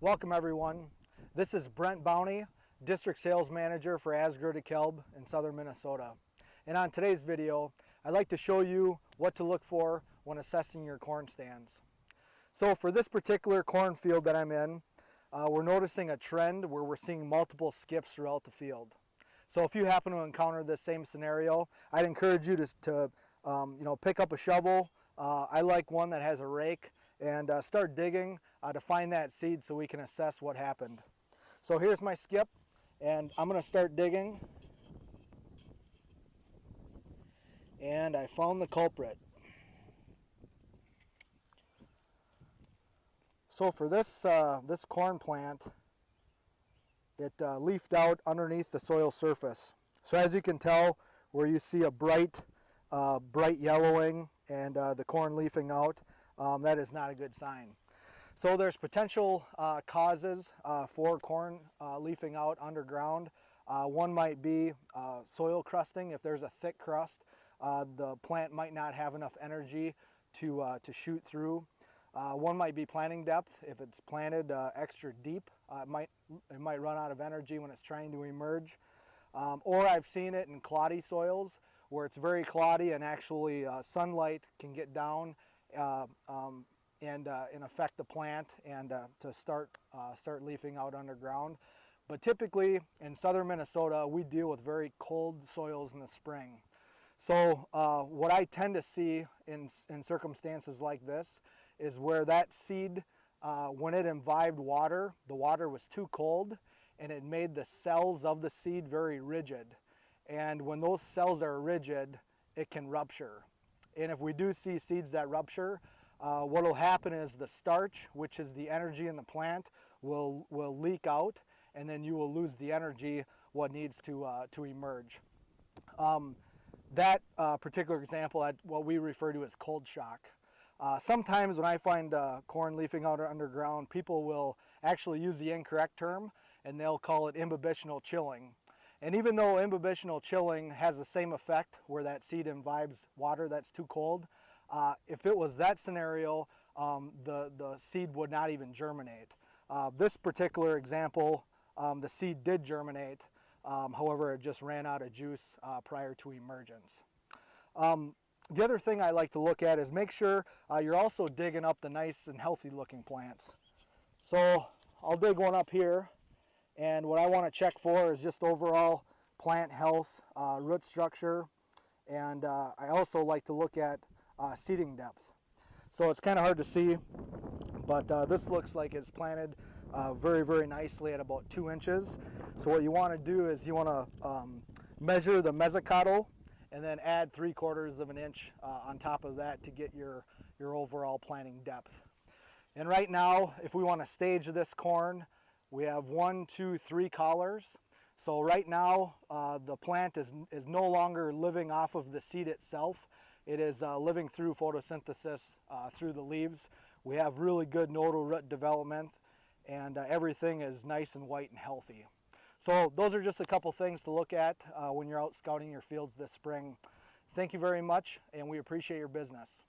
Welcome everyone. This is Brent Bowney, District Sales Manager for Asgrow DeKalb in southern Minnesota. And on today's video, I'd like to show you what to look for when assessing your corn stands. So for this particular cornfield that I'm in, we're noticing a trend where we're seeing multiple skips throughout the field. So if you happen to encounter this same scenario, I'd encourage you to pick up a shovel. I like one that has a rake, and start digging to find that seed so we can assess what happened. So here's my skip, and I'm going to start digging. And I found the culprit. So for this this corn plant, it leafed out underneath the soil surface. So as you can tell, where you see a bright yellowing and the corn leafing out, that is not a good sign. So there's potential causes for corn leafing out underground. One might be soil crusting. If there's a thick crust, the plant might not have enough energy to shoot through. One might be planting depth. If it's planted extra deep, it might run out of energy when it's trying to emerge. Or I've seen it in cloddy soils where it's very cloddy and actually sunlight can get down and affect the plant and to start leafing out underground. But typically in southern Minnesota, we deal with very cold soils in the spring. So what I tend to see in circumstances like this is where that seed, when it imbibed water, the water was too cold and it made the cells of the seed very rigid. And when those cells are rigid, it can rupture. And if we do see seeds that rupture, what will happen is the starch, which is the energy in the plant, will leak out, and then you will lose the energy what needs to emerge. That particular example, what we refer to as cold shock. Sometimes when I find corn leafing out underground, people will actually use the incorrect term, and they'll call it imbibitional chilling. And even though imbibitional chilling has the same effect where that seed imbibes water that's too cold, if it was that scenario, the seed would not even germinate. This particular example, the seed did germinate, however it just ran out of juice prior to emergence. The other thing I like to look at is make sure you're also digging up the nice and healthy looking plants. So I'll dig one up here, and what I want to check for is just overall plant health, root structure, and I also like to look at seeding depth. So it's kind of hard to see, but this looks like it's planted very, very nicely at about 2 inches. So what you want to do is you want to measure the mesocotyl and then add 3/4 of an inch on top of that to get your overall planting depth. And right now, if we want to stage this corn, we have 1, 2, 3 collars. So right now, the plant is no longer living off of the seed itself. It is living through photosynthesis through the leaves. We have really good nodal root development, and everything is nice and white and healthy. So those are just a couple things to look at when you're out scouting your fields this spring. Thank you very much, and we appreciate your business.